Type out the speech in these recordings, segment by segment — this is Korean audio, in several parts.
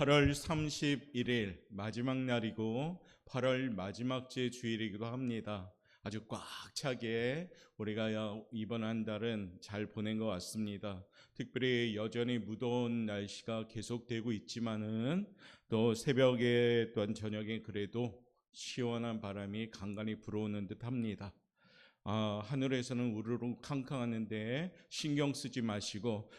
8월 31일 마지막 날이고 8월 마지막 주 주일이기도 합니다. 아주 꽉 차게 우리가 이번 한 달은 잘 보낸 것 같습니다. 특별히 여전히 무더운 날씨가 계속되고 있지만은 또 새벽에 또한 저녁에 그래도 시원한 바람이 간간히 불어오는 듯 합니다. 하늘에서는 우르르 캉캉하는데 신경 쓰지 마시고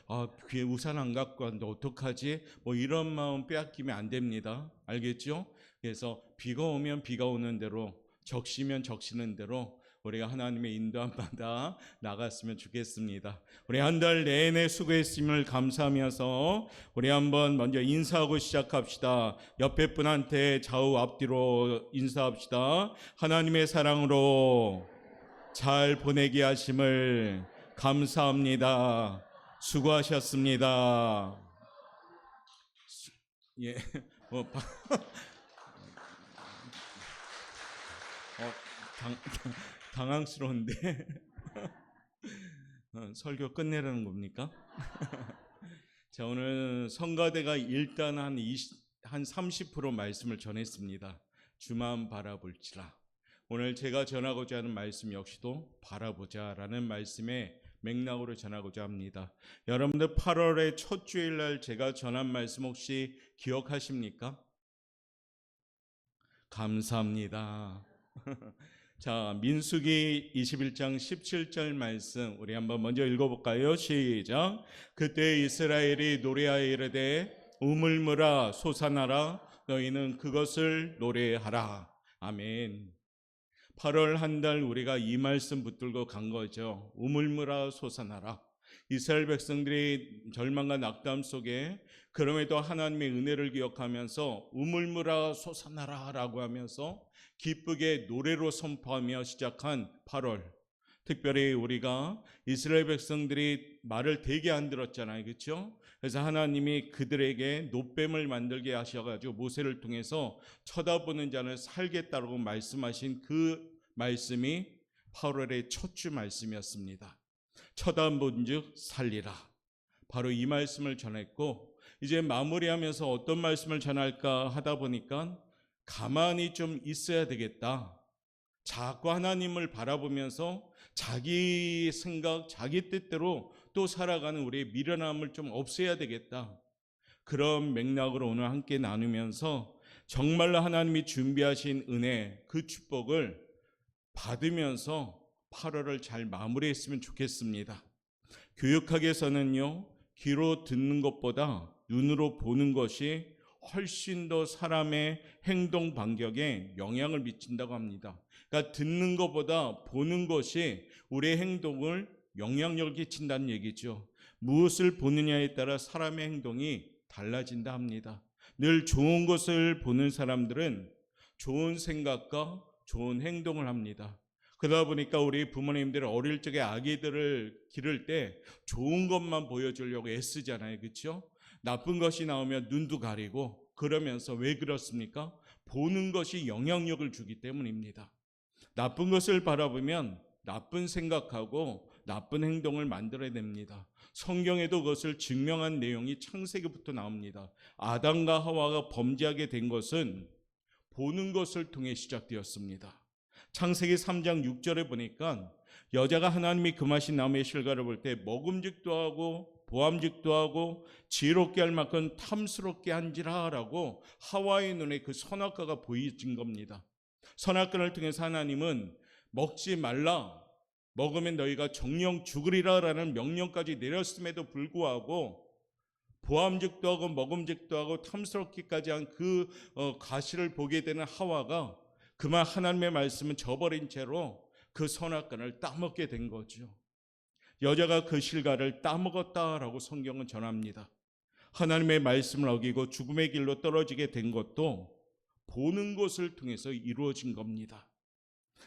귀에 우산 안 갖고 왔는데 어떡하지? 뭐 이런 마음 빼앗기면 안 됩니다. 알겠죠? 그래서 비가 오면 비가 오는 대로, 적시면 적시는 대로 우리가 하나님의 인도함 받아 나갔으면 좋겠습니다. 우리 한 달 내내 수고했음을 감사하면서 우리 한번 먼저 인사하고 시작합시다. 옆에 분한테 좌우 앞뒤로 인사합시다. 하나님의 사랑으로 잘 보내게 하심을 감사합니다. 수고하셨습니다. 예, 당황스러운데 설교 끝내라는 겁니까? 자, 오늘 성가대가 일단 한 30% 말씀을 전했습니다. 주만 바라볼지라. 오늘 제가 전하고자 하는 말씀 역시도 바라보자라는 말씀의 맥락으로 전하고자 합니다. 여러분들 8월의 첫 주일날 제가 전한 말씀 혹시 기억하십니까? 감사합니다. 자, 민수기 21장 17절 말씀 우리 한번 먼저 읽어볼까요? 시작. 그때 이스라엘이 노래하여 이르되 우물물아 솟아나라 너희는 그것을 노래하라. 아멘. 8월 한 달 우리가 이 말씀 붙들고 간 거죠. 우물물아 솟아나라. 이스라엘 백성들이 절망과 낙담 속에 그럼에도 하나님의 은혜를 기억하면서 우물물아 솟아나라 라고 하면서 기쁘게 노래로 선포하며 시작한 8월. 특별히 우리가 이스라엘 백성들이 말을 되게 안 들었잖아요. 그렇죠? 그래서 하나님이 그들에게 노뱀을 만들게 하셔가지고 모세를 통해서 쳐다보는 자는 살겠다고 말씀하신 그 말씀이 8월의 첫 주 말씀이었습니다. 쳐다본 즉 살리라. 바로 이 말씀을 전했고, 이제 마무리하면서 어떤 말씀을 전할까 하다 보니까 가만히 좀 있어야 되겠다. 자꾸 하나님을 바라보면서 자기 생각, 자기 뜻대로 또 살아가는 우리의 미련함을 좀 없애야 되겠다. 그런 맥락으로 오늘 함께 나누면서 정말로 하나님이 준비하신 은혜, 그 축복을 받으면서 8월을 잘 마무리했으면 좋겠습니다. 교육학에서는요, 귀로 듣는 것보다 눈으로 보는 것이 훨씬 더 사람의 행동 반경에 영향을 미친다고 합니다. 그러니까 듣는 것보다 보는 것이 우리의 행동을 영향력을 끼친다는 얘기죠. 무엇을 보느냐에 따라 사람의 행동이 달라진다 합니다. 늘 좋은 것을 보는 사람들은 좋은 생각과 좋은 행동을 합니다. 그러다 보니까 우리 부모님들은 어릴 적에 아기들을 기를 때 좋은 것만 보여주려고 애쓰잖아요. 그렇죠? 나쁜 것이 나오면 눈도 가리고 그러면서 왜 그렇습니까? 보는 것이 영향력을 주기 때문입니다. 나쁜 것을 바라보면 나쁜 생각하고 나쁜 행동을 만들어냅니다. 성경에도 그것을 증명한 내용이 창세기부터 나옵니다. 아담과 하와가 범죄하게 된 것은 보는 것을 통해 시작되었습니다. 창세기 3장 6절에 보니까 여자가 하나님이 금하신 나무의 실과를 볼 때 먹음직도 하고 보암직도 하고 지혜롭게 할 만큼 탐스럽게 한지라 라고 하와의 눈에 그 선악과가 보여진 겁니다. 선악과를 통해서 하나님은 먹지 말라, 먹으면 너희가 정령 죽으리라 라는 명령까지 내렸음에도 불구하고 보암직도 하고 먹음직도 하고 탐스럽기까지 한 그 과실을 보게 되는 하와가 그만 하나님의 말씀은 저버린 채로 그 선악과를 따먹게 된 거죠. 여자가 그 실과를 따먹었다라고 성경은 전합니다. 하나님의 말씀을 어기고 죽음의 길로 떨어지게 된 것도 보는 것을 통해서 이루어진 겁니다.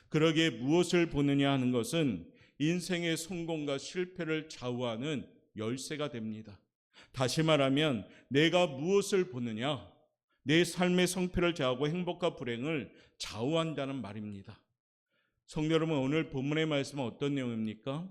그러기에 무엇을 보느냐 하는 것은 인생의 성공과 실패를 좌우하는 열쇠가 됩니다. 다시 말하면 내가 무엇을 보느냐, 내 삶의 성패를 좌우하고 행복과 불행을 좌우한다는 말입니다. 성도 여러분, 오늘 본문의 말씀은 어떤 내용입니까?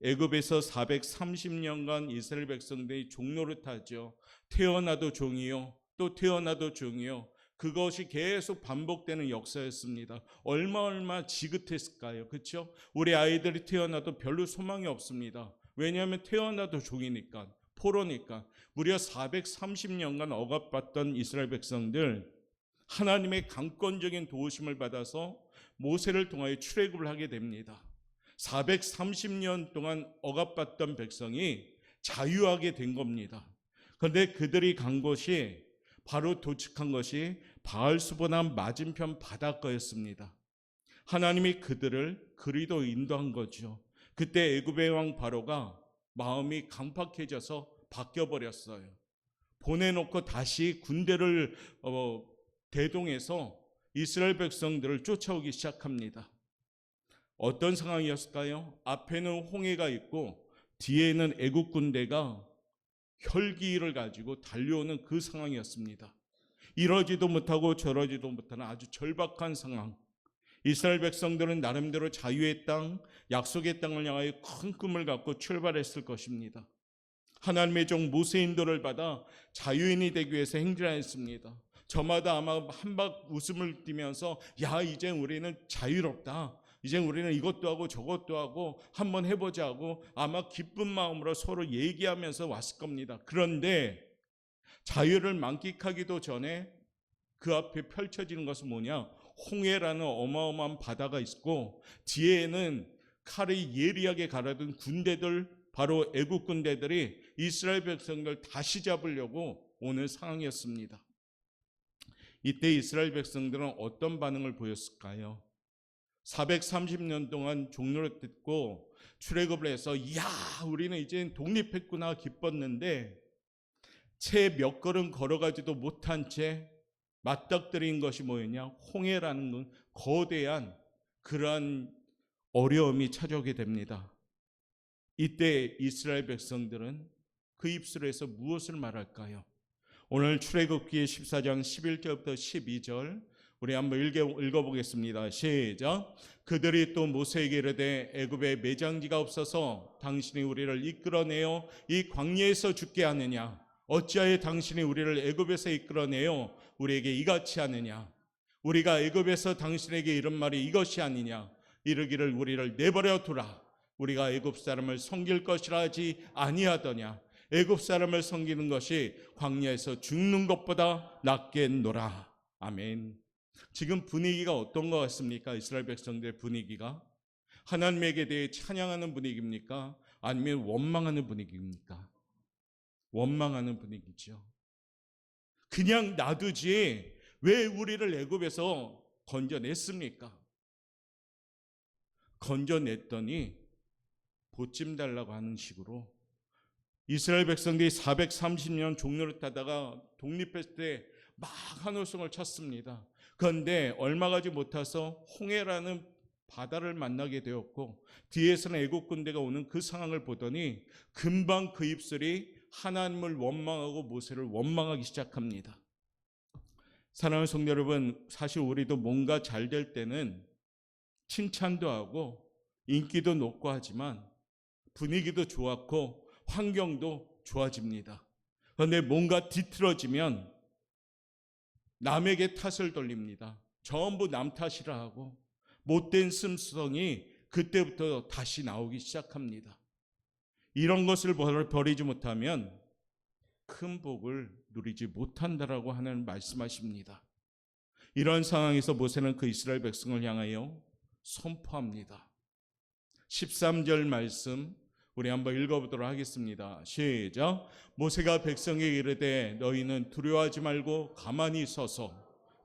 애굽에서 430년간 이스라엘 백성들이 종노릇하죠. 태어나도 종이요, 또 태어나도 종이요. 그것이 계속 반복되는 역사였습니다. 얼마 지긋했을까요? 그렇죠? 우리 아이들이 태어나도 별로 소망이 없습니다. 왜냐하면 태어나도 종이니까, 포로니까. 무려 430년간 억압받던 이스라엘 백성들, 하나님의 강권적인 도우심을 받아서 모세를 통하여 출애굽을 하게 됩니다. 430년 동안 억압받던 백성이 자유하게 된 겁니다. 그런데 그들이 간 곳이, 바로 도착한 것이 바알수보나 맞은편 바닷가였습니다. 하나님이 그들을 그리로 인도한 거죠. 그때 애굽의 왕 바로가 마음이 강팍해져서 바뀌어버렸어요. 보내놓고 다시 군대를 대동해서 이스라엘 백성들을 쫓아오기 시작합니다. 어떤 상황이었을까요? 앞에는 홍해가 있고 뒤에는 애국 군대가 혈기를 가지고 달려오는 그 상황이었습니다. 이러지도 못하고 저러지도 못하는 아주 절박한 상황. 이스라엘 백성들은 나름대로 자유의 땅, 약속의 땅을 향하여 큰 꿈을 갖고 출발했을 것입니다. 하나님의 종 모세 인도를 받아 자유인이 되기 위해서 행진하였습니다. 저마다 아마 한박 웃음을 띠면서 야, 이제 우리는 자유롭다, 이제 우리는 이것도 하고 저것도 하고 한번 해보자고 아마 기쁜 마음으로 서로 얘기하면서 왔을 겁니다. 그런데 자유를 만끽하기도 전에 그 앞에 펼쳐지는 것은 뭐냐? 홍해라는 어마어마한 바다가 있고 뒤에는 칼이 예리하게 가라든 군대들, 바로 애국 군대들이 이스라엘 백성들 다시 잡으려고 오는 상황이었습니다. 이때 이스라엘 백성들은 어떤 반응을 보였을까요? 430년 동안 종로를 듣고 출애굽을 해서 이야, 우리는 이제 독립했구나 기뻤는데 채 몇 걸음 걸어가지도 못한 채 맞닥뜨린 것이 뭐였냐? 홍해라는 거대한 그러한 어려움이 찾아오게 됩니다. 이때 이스라엘 백성들은 그 입술에서 무엇을 말할까요? 오늘 출애굽기 14장 11절부터 12절 우리 한번 읽어보겠습니다. 시작. 그들이 또 모세에게 이르되 애굽에 매장지가 없어서 당신이 우리를 이끌어내어 이 광야에서 죽게 하느냐? 어찌하여 당신이 우리를 애굽에서 이끌어내어 우리에게 이같이 하느냐? 우리가 애굽에서 당신에게 이런 말이 이것이 아니냐? 이르기를 우리를 내버려 두라. 우리가 애굽 사람을 섬길 것이라 하지 아니하더냐? 애굽 사람을 섬기는 것이 광야에서 죽는 것보다 낫겠노라. 아멘. 지금 분위기가 어떤 것 같습니까? 이스라엘 백성들의 분위기가 하나님에게 대해 찬양하는 분위기입니까? 아니면 원망하는 분위기입니까? 원망하는 분위기죠. 그냥 놔두지 왜 우리를 애굽에서 건져냈습니까? 건져냈더니 보찜 달라고 하는 식으로 이스라엘 백성들이 430년 종로를 타다가 독립했을 때 막 한호성을 쳤습니다. 그런데 얼마 가지 못해서 홍해라는 바다를 만나게 되었고 뒤에서는 애국 군대가 오는 그 상황을 보더니 금방 그 입술이 하나님을 원망하고 모세를 원망하기 시작합니다. 사랑하는 성도 여러분, 사실 우리도 뭔가 잘 될 때는 칭찬도 하고 인기도 높고 하지만 분위기도 좋았고 환경도 좋아집니다. 그런데 뭔가 뒤틀어지면 남에게 탓을 돌립니다. 전부 남 탓이라 하고 못된 씀성이 그때부터 다시 나오기 시작합니다. 이런 것을 버리지 못하면 큰 복을 누리지 못한다라고 하는 말씀하십니다. 이런 상황에서 모세는 그 이스라엘 백성을 향하여 선포합니다. 13절 말씀 우리 한번 읽어보도록 하겠습니다. 시작. 모세가 백성에게 이르되 너희는 두려워하지 말고 가만히 서서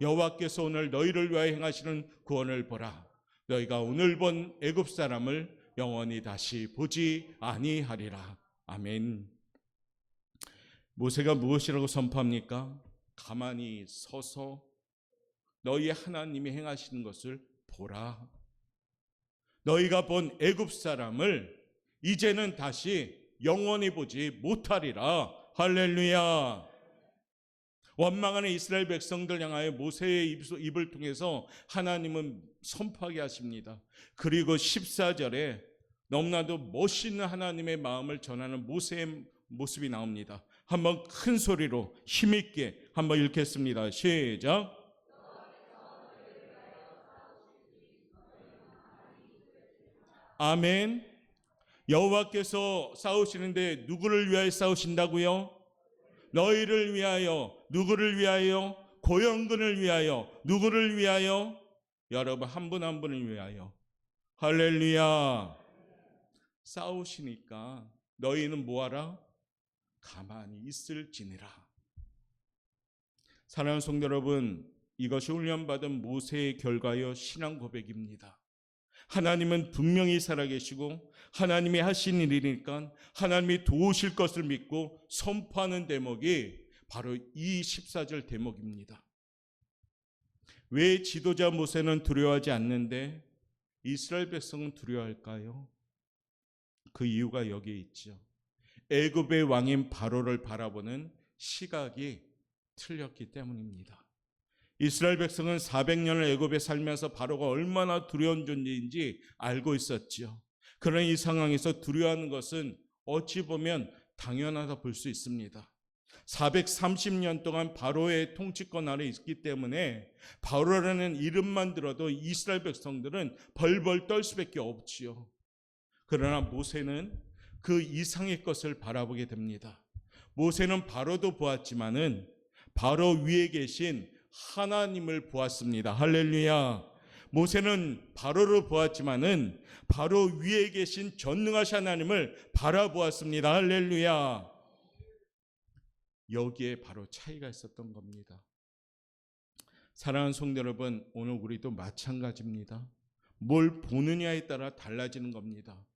여호와께서 오늘 너희를 위하여 행하시는 구원을 보라. 너희가 오늘 본 애굽 사람을 영원히 다시 보지 아니하리라. 아멘. 모세가 무엇이라고 선포합니까? 가만히 서서 너희 하나님이 행하시는 것을 보라. 너희가 본 애굽 사람을 이제는 다시 영원히 보지 못하리라. 할렐루야. 원망하는 이스라엘 백성들 향하여 모세의 입을 통해서 하나님은 선포하게 하십니다. 그리고 14절에 너무나도 멋있는 하나님의 마음을 전하는 모세의 모습이 나옵니다. 한번 큰 소리로 힘있게 한번 읽겠습니다. 시작. 아멘. 여호와께서 싸우시는데 누구를 위하여 싸우신다고요? 너희를 위하여. 누구를 위하여? 고영근을 위하여. 누구를 위하여? 여러분 한 분 한 분을 위하여. 할렐루야. 싸우시니까 너희는 뭐하라? 가만히 있을지니라. 사랑하는 성도 여러분, 이것이 훈련받은 모세의 결과여 신앙 고백입니다. 하나님은 분명히 살아계시고 하나님이 하신 일이니까 하나님이 도우실 것을 믿고 선포하는 대목이 바로 이 14절 대목입니다. 왜 지도자 모세는 두려워하지 않는데 이스라엘 백성은 두려워할까요? 그 이유가 여기에 있죠. 애굽의 왕인 바로를 바라보는 시각이 틀렸기 때문입니다. 이스라엘 백성은 400년을 애굽에 살면서 바로가 얼마나 두려운 존재인지 알고 있었죠. 그런 이 상황에서 두려워하는 것은 어찌 보면 당연하다 볼 수 있습니다. 430년 동안 바로의 통치권 아래 있기 때문에 바로라는 이름만 들어도 이스라엘 백성들은 벌벌 떨 수밖에 없지요. 그러나 모세는 그 이상의 것을 바라보게 됩니다. 모세는 바로도 보았지만은 바로 위에 계신 하나님을 보았습니다. 할렐루야. 모세는 바로를 보았지만은 바로 위에 계신 전능하신 하나님을 바라보았습니다. 할렐루야. 여기에 바로 차이가 있었던 겁니다. 사랑하는 성도 여러분, 오늘 우리도 마찬가지입니다. 뭘 보느냐에 따라 달라지는 겁니다.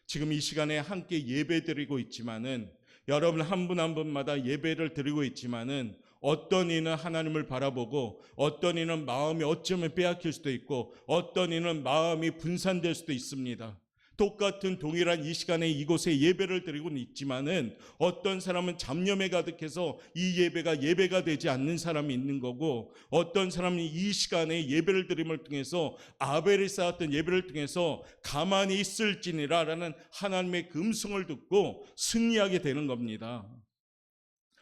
지금 이 시간에 함께 예배 드리고 있지만은 여러분 한 분 한 분마다 예배를 드리고 있지만은 어떤 이는 하나님을 바라보고 어떤 이는 마음이 어쩌면 빼앗길 수도 있고 어떤 이는 마음이 분산될 수도 있습니다. 똑같은 동일한 이 시간에 이곳에 예배를 드리고 있지만은 어떤 사람은 잡념에 가득해서 이 예배가 되지 않는 사람이 있는 거고 어떤 사람은 이 시간에 예배를 드림을 통해서 아벨이 쌓았던 예배를 통해서 가만히 있을지니라 라는 하나님의 음성을 듣고 승리하게 되는 겁니다.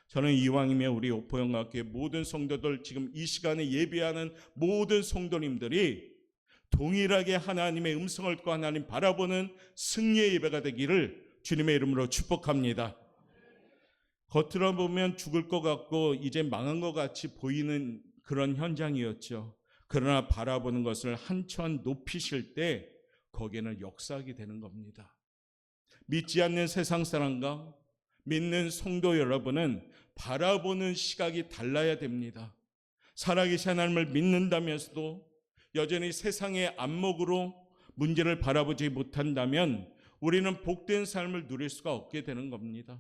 저는 이왕이면 우리 오포영학교의 모든 성도들 지금 이 시간에 예배하는 모든 성도님들이 동일하게 하나님의 음성을 듣고 하나님 바라보는 승리의 예배가 되기를 주님의 이름으로 축복합니다. 겉으로 보면 죽을 것 같고 이제 망한 것 같이 보이는 그런 현장이었죠. 그러나 바라보는 것을 한천 높이실 때 거기에는 역사하게 되는 겁니다. 믿지 않는 세상 사람과 믿는 성도 여러분은 바라보는 시각이 달라야 됩니다. 살아계신 하나님을 믿는다면서도 여전히 세상의 안목으로 문제를 바라보지 못한다면 우리는 복된 삶을 누릴 수가 없게 되는 겁니다.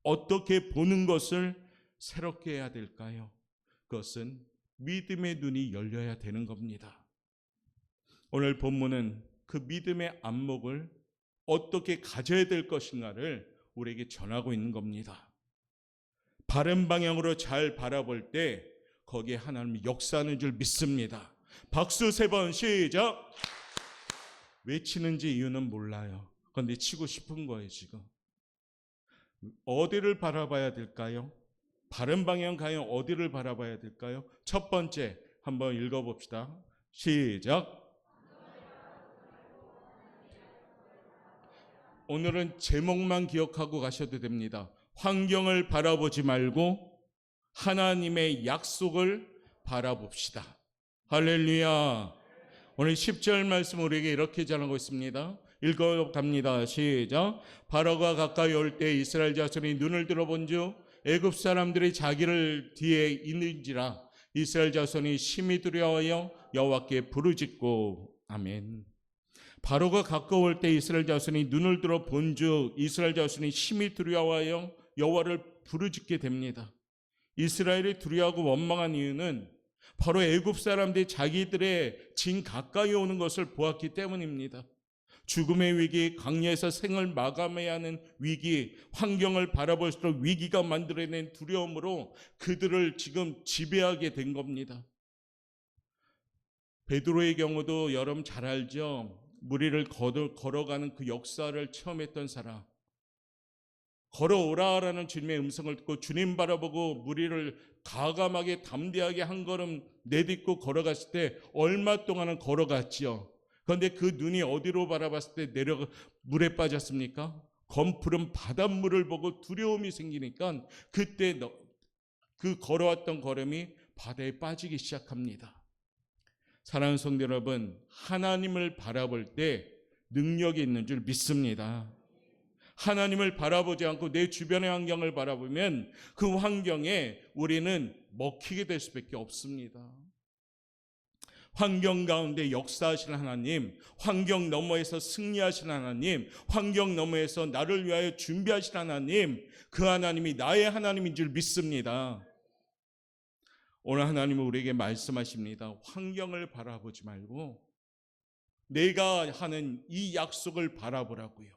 어떻게 보는 것을 새롭게 해야 될까요? 그것은 믿음의 눈이 열려야 되는 겁니다. 오늘 본문은 그 믿음의 안목을 어떻게 가져야 될 것인가를 우리에게 전하고 있는 겁니다. 바른 방향으로 잘 바라볼 때 거기에 하나님이 역사하는 줄 믿습니다. 박수 3번 시작. 외치는지 이유는 몰라요. 그런데 치고 싶은 거예요. 지금 어디를 바라봐야 될까요? 바른 방향 가요. 어디를 바라봐야 될까요? 첫 번째 한번 읽어봅시다. 시작. 오늘은 제목만 기억하고 가셔도 됩니다. 환경을 바라보지 말고 하나님의 약속을 바라봅시다. 할렐루야. 오늘 10절 말씀 우리에게 이렇게 전하고 있습니다. 읽어갑니다. 시작. 바로가 가까이 올 때 이스라엘 자손이 눈을 들어본 즉 애굽 사람들이 자기를 뒤에 있는지라 이스라엘 자손이 심히 두려워하여 여호와께 부르짖고. 아멘. 바로가 가까울 때 이스라엘 자손이 눈을 들어 본즉 이스라엘 자손이 심히 두려워하여 여호와를 부르짖게 됩니다. 이스라엘이 두려워하고 원망한 이유는 바로 애굽 사람들이 자기들의 진 가까이 오는 것을 보았기 때문입니다. 죽음의 위기, 광야에서 생을 마감해야 하는 위기, 환경을 바라볼수록 위기가 만들어낸 두려움으로 그들을 지금 지배하게 된 겁니다. 베드로의 경우도 여러분 잘 알죠? 무리를 걸어가는 그 역사를 체험했던 사람. 걸어오라라는 주님의 음성을 듣고 주님 바라보고 무리를 과감하게 담대하게 한 걸음 내딛고 걸어갔을 때 얼마 동안은 걸어갔지요. 그런데 그 눈이 어디로 바라봤을 때 내려 물에 빠졌습니까? 검푸른 바닷물을 보고 두려움이 생기니까 그때 그 걸어왔던 걸음이 바다에 빠지기 시작합니다. 사랑하는 성도 여러분, 하나님을 바라볼 때 능력이 있는 줄 믿습니다. 하나님을 바라보지 않고 내 주변의 환경을 바라보면 그 환경에 우리는 먹히게 될 수밖에 없습니다. 환경 가운데 역사하시는 하나님, 환경 너머에서 승리하시는 하나님, 환경 너머에서 나를 위하여 준비하시는 하나님, 그 하나님이 나의 하나님인 줄 믿습니다. 오늘 하나님은 우리에게 말씀하십니다. 환경을 바라보지 말고 내가 하는 이 약속을 바라보라고요.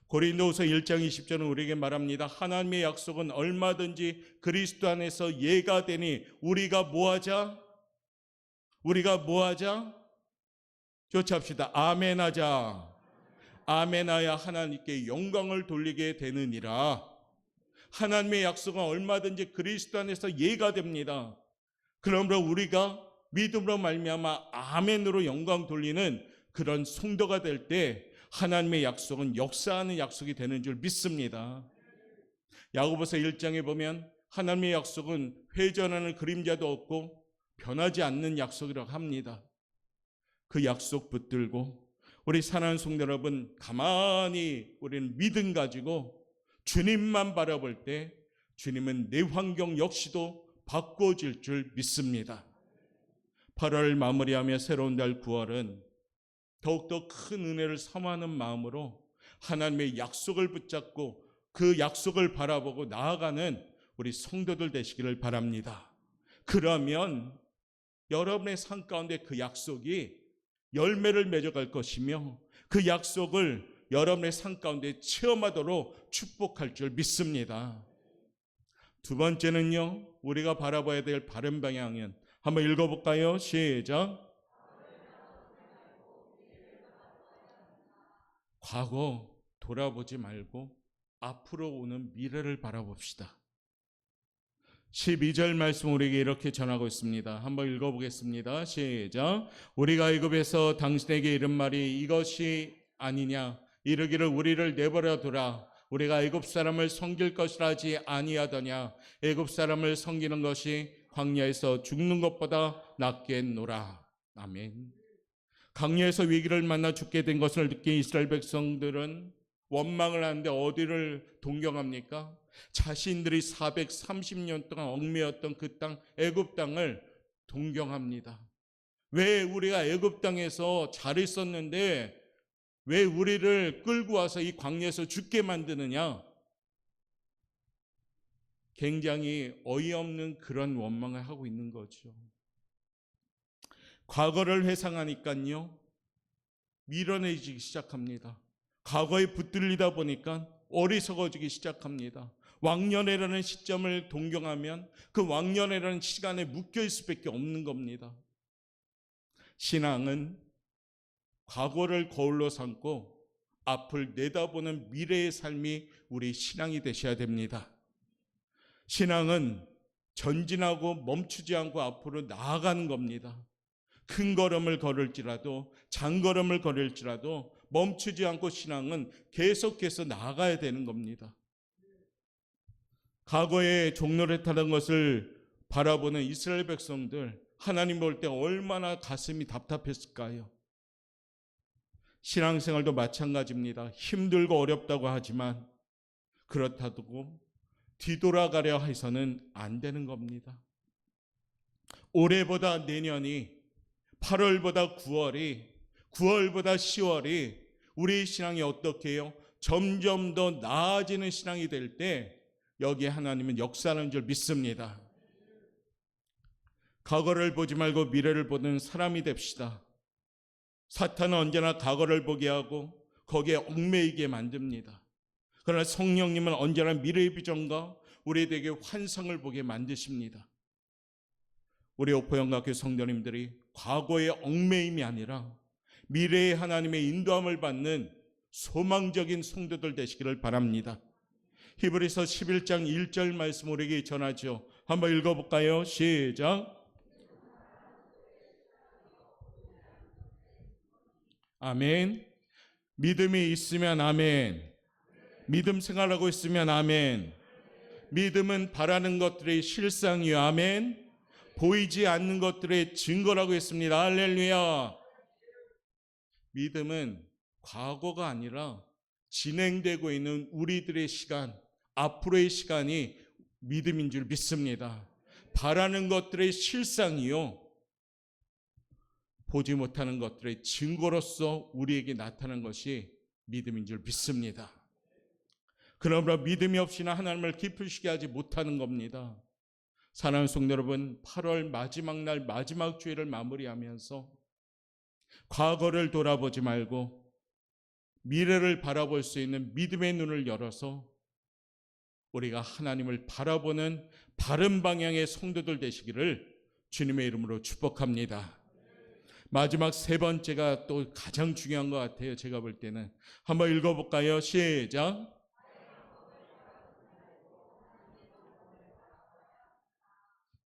고린도후서 1장 20절은 우리에게 말합니다. 하나님의 약속은 얼마든지 그리스도 안에서 예가 되니 우리가 뭐하자? 조치합시다. 아멘하자. 아멘하야 하나님께 영광을 돌리게 되느니라. 하나님의 약속은 얼마든지 그리스도 안에서 예가 됩니다. 그러므로 우리가 믿음으로 말미암아 아멘으로 영광 돌리는 그런 성도가 될 때 하나님의 약속은 역사하는 약속이 되는 줄 믿습니다. 야고보서 1장에 보면 하나님의 약속은 회전하는 그림자도 없고 변하지 않는 약속이라고 합니다. 그 약속 붙들고 우리 사랑하는 성도 여러분, 가만히 우리는 믿음 가지고 주님만 바라볼 때 주님은 내 환경 역시도 바꿔질 줄 믿습니다. 8월 마무리하며 새로운 달 9월은 더욱더 큰 은혜를 사모하는 마음으로 하나님의 약속을 붙잡고 그 약속을 바라보고 나아가는 우리 성도들 되시기를 바랍니다. 그러면 여러분의 삶 가운데 그 약속이 열매를 맺어갈 것이며 그 약속을 여러분의 삶 가운데 체험하도록 축복할 줄 믿습니다. 두 번째는요, 우리가 바라봐야 될 바른 방향은 한번 읽어볼까요? 시작. 과거 돌아보지 말고 앞으로 오는 미래를 바라봅시다. 12절 말씀 우리에게 이렇게 전하고 있습니다. 한번 읽어보겠습니다. 시작. 우리가 애굽에서 당신에게 이른 말이 이것이 아니냐? 이르기를 우리를 내버려 두라. 우리가 애굽 사람을 섬길 것이라 하지 아니하더냐? 애굽 사람을 섬기는 것이 광야에서 죽는 것보다 낫겠노라. 아멘. 광야에서 위기를 만나 죽게 된 것을 느낀 이스라엘 백성들은 원망을 하는데 어디를 동경합니까? 자신들이 430년 동안 얽매였던 그 땅, 애굽 땅을 동경합니다. 왜 우리가 애굽 땅에서 잘 있었는데 왜 우리를 끌고 와서 이 광야에서 죽게 만드느냐? 굉장히 어이없는 그런 원망을 하고 있는 거죠. 과거를 회상하니까요, 미련해지기 시작합니다. 과거에 붙들리다 보니까 어리석어지기 시작합니다. 왕년회라는 시점을 동경하면 그 왕년회라는 시간에 묶여있을 수밖에 없는 겁니다. 신앙은 과거를 거울로 삼고 앞을 내다보는 미래의 삶이 우리 신앙이 되셔야 됩니다. 신앙은 전진하고 멈추지 않고 앞으로 나아가는 겁니다. 큰 걸음을 걸을지라도 장걸음을 걸을지라도 멈추지 않고 신앙은 계속해서 나아가야 되는 겁니다. 과거에 종로를 타던 것을 바라보는 이스라엘 백성들, 하나님 볼 때 얼마나 가슴이 답답했을까요? 신앙생활도 마찬가지입니다. 힘들고 어렵다고 하지만 그렇다고 뒤돌아가려 해서는 안 되는 겁니다. 올해보다 내년이, 8월보다 9월이, 9월보다 10월이 우리 신앙이 어떻게 해요? 점점 더 나아지는 신앙이 될 때 여기에 하나님은 역사하는 줄 믿습니다. 과거를 보지 말고 미래를 보는 사람이 됩시다. 사탄은 언제나 과거를 보게 하고 거기에 얽매이게 만듭니다. 그러나 성령님은 언제나 미래의 비전과 우리에게 환상을 보게 만드십니다. 우리 오포영각교 성도님들이 과거의 얽매임이 아니라 미래의 하나님의 인도함을 받는 소망적인 성도들 되시기를 바랍니다. 히브리서 11장 1절 말씀 우리에게 전하죠. 한번 읽어볼까요? 시작. 아멘. 믿음이 있으면 아멘. 믿음 생활하고 있으면 아멘. 믿음은 바라는 것들의 실상이요. 아멘. 보이지 않는 것들의 증거라고 했습니다. 할렐루야. 믿음은 과거가 아니라 진행되고 있는 우리들의 시간, 앞으로의 시간이 믿음인 줄 믿습니다. 바라는 것들의 실상이요, 보지 못하는 것들의 증거로서 우리에게 나타난 것이 믿음인 줄 믿습니다. 그러므로 믿음이 없이는 하나님을 기쁘시게 하지 못하는 겁니다. 사랑하는 성도 여러분, 8월 마지막 날 마지막 주일을 마무리하면서 과거를 돌아보지 말고 미래를 바라볼 수 있는 믿음의 눈을 열어서 우리가 하나님을 바라보는 바른 방향의 성도들 되시기를 주님의 이름으로 축복합니다. 마지막 세 번째가 또 가장 중요한 것 같아요. 제가 볼 때는 한번 읽어볼까요? 시작.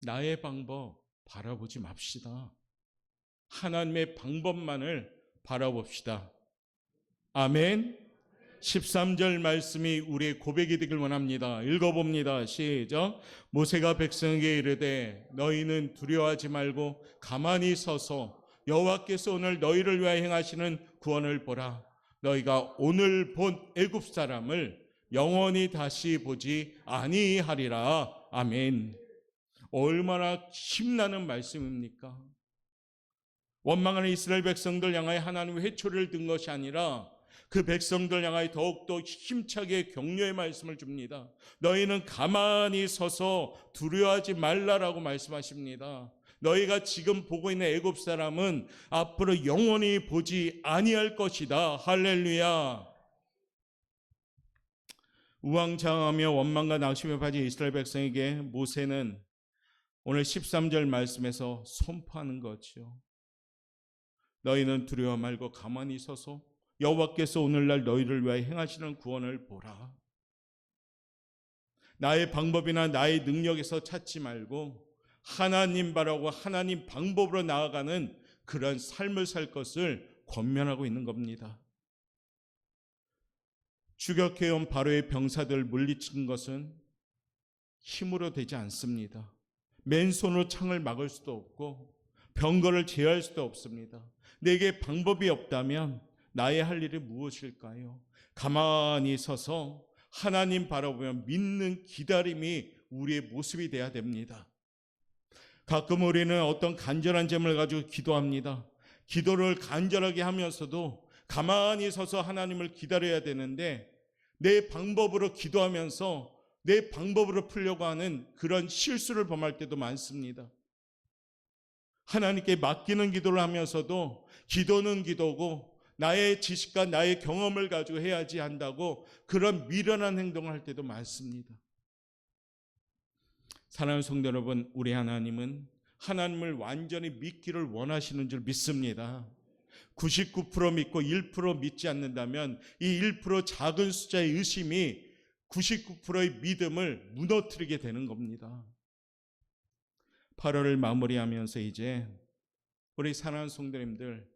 나의 방법 바라보지 맙시다. 하나님의 방법만을 바라봅시다. 아멘. 13절 말씀이 우리의 고백이 되길 원합니다. 읽어봅니다. 시작. 모세가 백성에게 이르되 너희는 두려워하지 말고 가만히 서서 여호와께서 오늘 너희를 위하여 행하시는 구원을 보라. 너희가 오늘 본 애굽 사람을 영원히 다시 보지 아니하리라. 아멘. 얼마나 힘나는 말씀입니까? 원망하는 이스라엘 백성들 향하여 하나님의 회초리를 든 것이 아니라 그 백성들 향하여 더욱더 힘차게 격려의 말씀을 줍니다. 너희는 가만히 서서 두려워하지 말라라고 말씀하십니다. 너희가 지금 보고 있는 애굽 사람은 앞으로 영원히 보지 아니할 것이다. 할렐루야. 우왕좌왕하며 원망과 낙심에 빠진 이스라엘 백성에게 모세는 오늘 13절 말씀에서 선포하는 거죠. 너희는 두려워 말고 가만히 서서 여호와께서 오늘날 너희를 위하여 행하시는 구원을 보라. 나의 방법이나 나의 능력에서 찾지 말고 하나님 바라고 하나님 방법으로 나아가는 그런 삶을 살 것을 권면하고 있는 겁니다. 추격해온 바로의 병사들을 물리친 것은 힘으로 되지 않습니다. 맨손으로 창을 막을 수도 없고 병거를 제어할 수도 없습니다. 내게 방법이 없다면 나의 할 일이 무엇일까요? 가만히 서서 하나님 바라보며 믿는 기다림이 우리의 모습이 되어야 됩니다. 가끔 우리는 어떤 간절한 점을 가지고 기도합니다. 기도를 간절하게 하면서도 가만히 서서 하나님을 기다려야 되는데 내 방법으로 기도하면서 내 방법으로 풀려고 하는 그런 실수를 범할 때도 많습니다. 하나님께 맡기는 기도를 하면서도 기도는 기도고 나의 지식과 나의 경험을 가지고 해야지 한다고 그런 미련한 행동을 할 때도 많습니다. 사랑하는 성도 여러분, 우리 하나님은 하나님을 완전히 믿기를 원하시는 줄 믿습니다. 99% 믿고 1% 믿지 않는다면 이 1% 작은 숫자의 의심이 99%의 믿음을 무너뜨리게 되는 겁니다. 8월을 마무리하면서 이제 우리 사랑하는 성도님들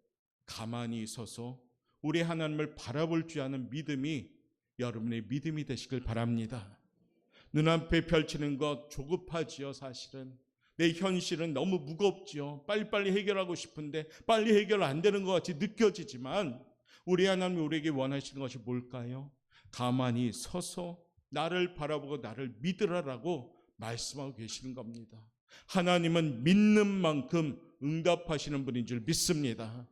가만히 서서 우리 하나님을 바라볼 줄 아는 믿음이 여러분의 믿음이 되시길 바랍니다. 눈앞에 펼치는 것 조급하지요. 사실은 내 현실은 너무 무겁지요. 빨리빨리 해결하고 싶은데 빨리 해결 안 되는 것 같이 느껴지지만 우리 하나님이 우리에게 원하시는 것이 뭘까요? 가만히 서서 나를 바라보고 나를 믿으라라고 말씀하고 계시는 겁니다. 하나님은 믿는 만큼 응답하시는 분인 줄 믿습니다.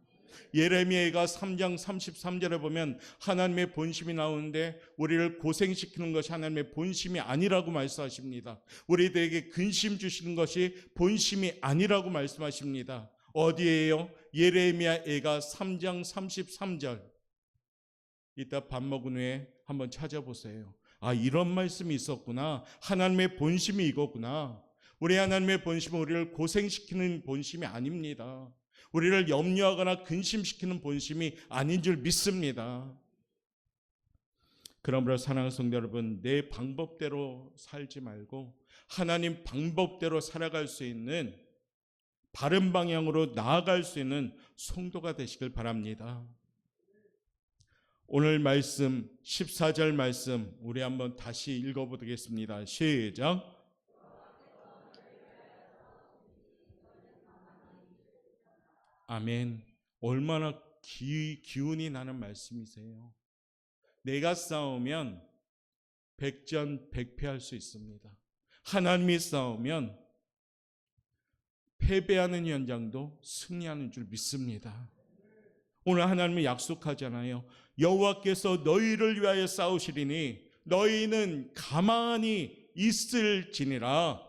예레미야가 3장 33절에 보면 하나님의 본심이 나오는데 우리를 고생시키는 것이 하나님의 본심이 아니라고 말씀하십니다. 우리들에게 근심 주시는 것이 본심이 아니라고 말씀하십니다. 어디에요? 예레미야가 3장 33절. 이따 밥 먹은 후에 한번 찾아보세요. 아, 이런 말씀이 있었구나. 하나님의 본심이 이거구나. 우리 하나님의 본심은 우리를 고생시키는 본심이 아닙니다. 우리를 염려하거나 근심시키는 본심이 아닌 줄 믿습니다. 그러므로 사랑하는 성도 여러분, 내 방법대로 살지 말고 하나님 방법대로 살아갈 수 있는, 바른 방향으로 나아갈 수 있는 성도가 되시길 바랍니다. 오늘 말씀 14절 말씀 우리 한번 다시 읽어보겠습니다. 시작. 아멘. 얼마나 기운이 나는 말씀이세요. 내가 싸우면 백전백패할 수 있습니다. 하나님이 싸우면 패배하는 현장도 승리하는 줄 믿습니다. 오늘 하나님이 약속하잖아요. 여호와께서 너희를 위하여 싸우시리니 너희는 가만히 있을지니라.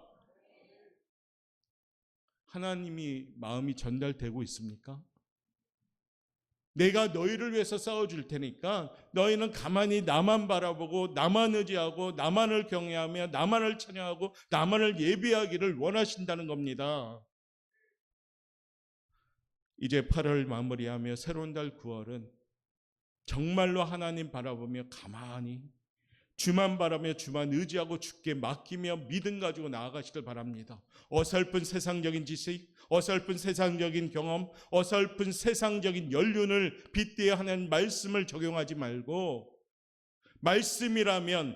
하나님이 마음이 전달되고 있습니까? 내가 너희를 위해서 싸워줄 테니까 너희는 가만히 나만 바라보고 나만 의지하고 나만을 경외하며 나만을 찬양하고 나만을 예배하기를 원하신다는 겁니다. 이제 8월 마무리하며 새로운 달 9월은 정말로 하나님 바라보며 가만히 주만 바라며 주만 의지하고 주께 맡기며 믿음 가지고 나아가시길 바랍니다. 어설픈 세상적인 지식, 어설픈 세상적인 경험, 어설픈 세상적인 연륜을 빗대어 하는 말씀을 적용하지 말고 말씀이라면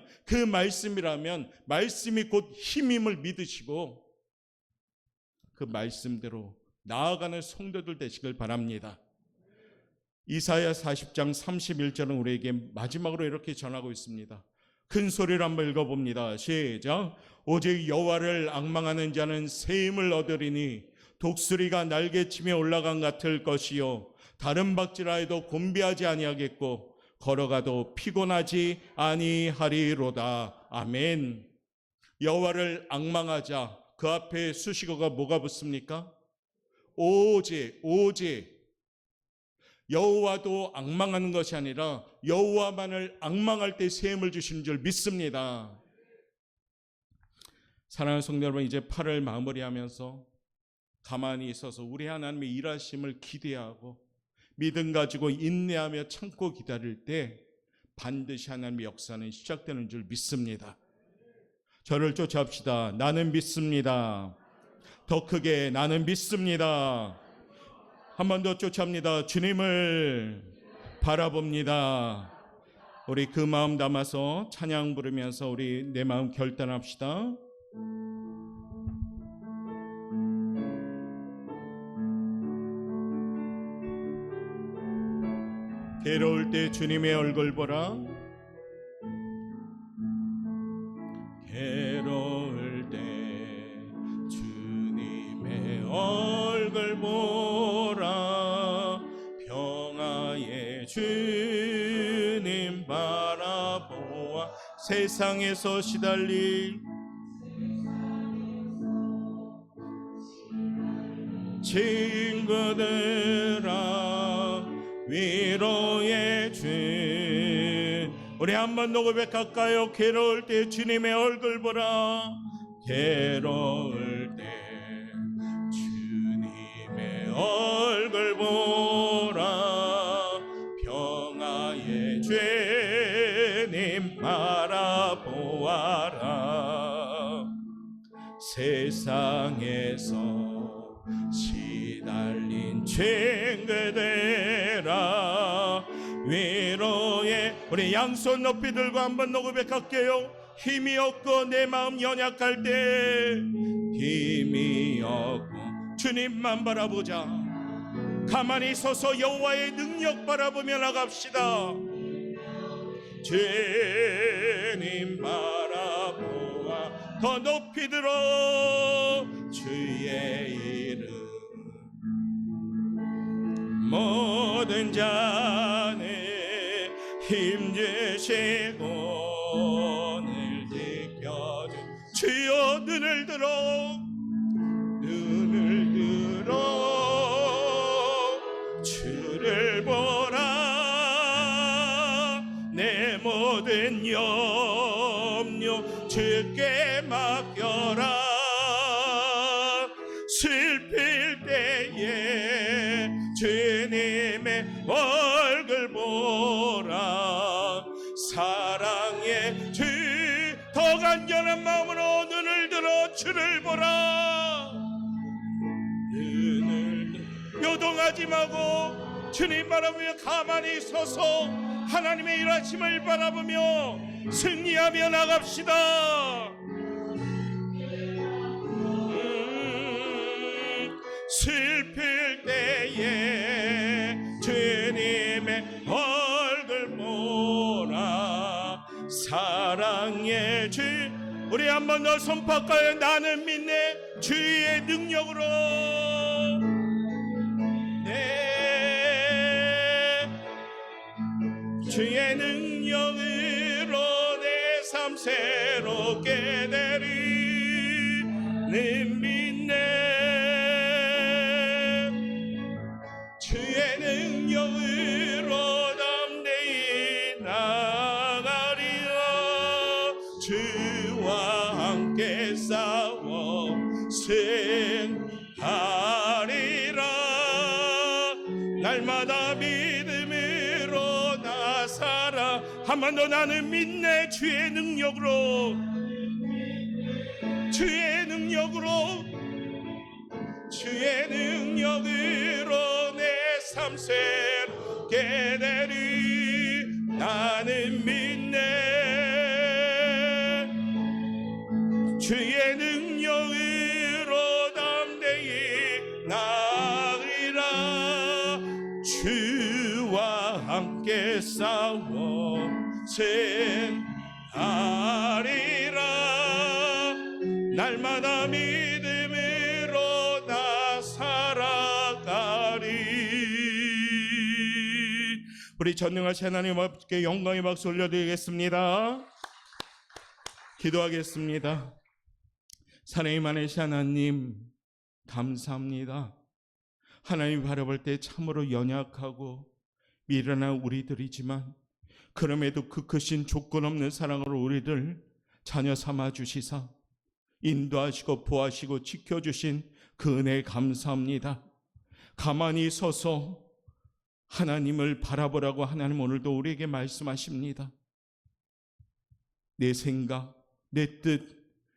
말씀이 곧 힘임을 믿으시고 그 말씀대로 나아가는 성도들 되시길 바랍니다. 이사야 40장 31절은 우리에게 마지막으로 이렇게 전하고 있습니다. 큰 소리로 한번 읽어봅니다. 시작. 오직 여호와를 앙망하는 자는 새 힘을 얻으리니 독수리가 날개치며 올라간 같을 것이요 다른 박질라 해도 곤비하지 아니하겠고 걸어가도 피곤하지 아니하리로다. 아멘. 여호와를 앙망하자. 그 앞에 수식어가 뭐가 붙습니까? 오직. 여호와도 앙망하는 것이 아니라 여호와만을 앙망할 때 새 힘을 주시는 줄 믿습니다. 사랑하는 성도 여러분, 이제 8월 마무리하면서 가만히 있어서 우리 하나님의 일하심을 기대하고 믿음 가지고 인내하며 참고 기다릴 때 반드시 하나님의 역사는 시작되는 줄 믿습니다. 저를 쫓아합시다. 나는 믿습니다. 더 크게 나는 믿습니다. 한 번 더 쫓아합니다. 주님을 바라봅니다. 우리 그 마음 담아서 찬양 부르면서 우리 내 마음 결단합시다. 괴로울 때 주님의 얼굴 보라. 괴로울 때 주님의 얼굴 보라. 평화의 주님 바라보아 세상에서 시달릴 친구들아 위로의 주. 우리 한번 더 고백할까요? 괴로울 때 주님의 얼굴 보라. 괴로울 때 주님의 얼굴 보라. 평화의 주님 바라보아라. 세상에서 시달린 친구들아 위로의. 우리 양손 높이 들고 한번 더 고백할게요. 힘이 없고 내 마음 연약할 때 힘이 없고 주님만 바라보자. 가만히 서서 여호와의 능력 바라보며 나갑시다. 주님 바라보아 더 높이 들어 주의 이름. 모든 자는 힘주시고 오늘 지켜준 주여 눈을 들어 주를 보라. 내 모든 염려 주께 맡겨라. 슬플 때에 주님의 얼굴 보라. 사랑 간절한 마음으로 눈을 들어 주를 보라. 눈을 들어 요동하지 말고 주님 바라보며 가만히 서서 하나님의 일하심을 바라보며 승리하며 나갑시다. 슬플 때에 주님의 얼굴 보라. 사랑의 주, 우리 한 번 더 손바꿔요. 나는 믿네 주의 능력으로. 네, 주의 능력으로 내 삶 새롭게 되리는 믿네. 주의 능력으로 담대히 나가리라. 주와 함께 싸워 승하리라. 날마다 믿음으로 나 살아. 한 번 더 나는 믿네 주의 능력으로. 주의 능력으로. 주의 능력으로 내 삶 새롭게 되리. 나는 믿네 주의 능력으로 담대히 나으리라. 주와 함께 싸워 승하리라. 날마다 믿음으로 나 살아가리. 우리 전능하신 하나님 앞에 영광의 박수 올려드리겠습니다. 기도하겠습니다. 사랑이 많으신 하나님 감사합니다. 하나님 바라볼 때 참으로 연약하고 미련한 우리들이지만 그럼에도 그 크신 조건 없는 사랑으로 우리들 자녀 삼아 주시사 인도하시고 보호하시고 지켜주신 그 은혜 감사합니다. 가만히 서서 하나님을 바라보라고 하나님 오늘도 우리에게 말씀하십니다. 내 생각, 내 뜻,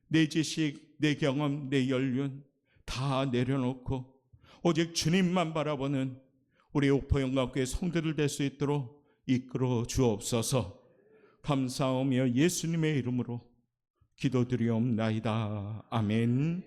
내 지식, 내 경험, 내 연륜 다 내려놓고 오직 주님만 바라보는 우리 옥포영광교회 성도들 될 수 있도록 이끌어 주옵소서. 감사하며 예수님의 이름으로 기도드리옵나이다. 아멘.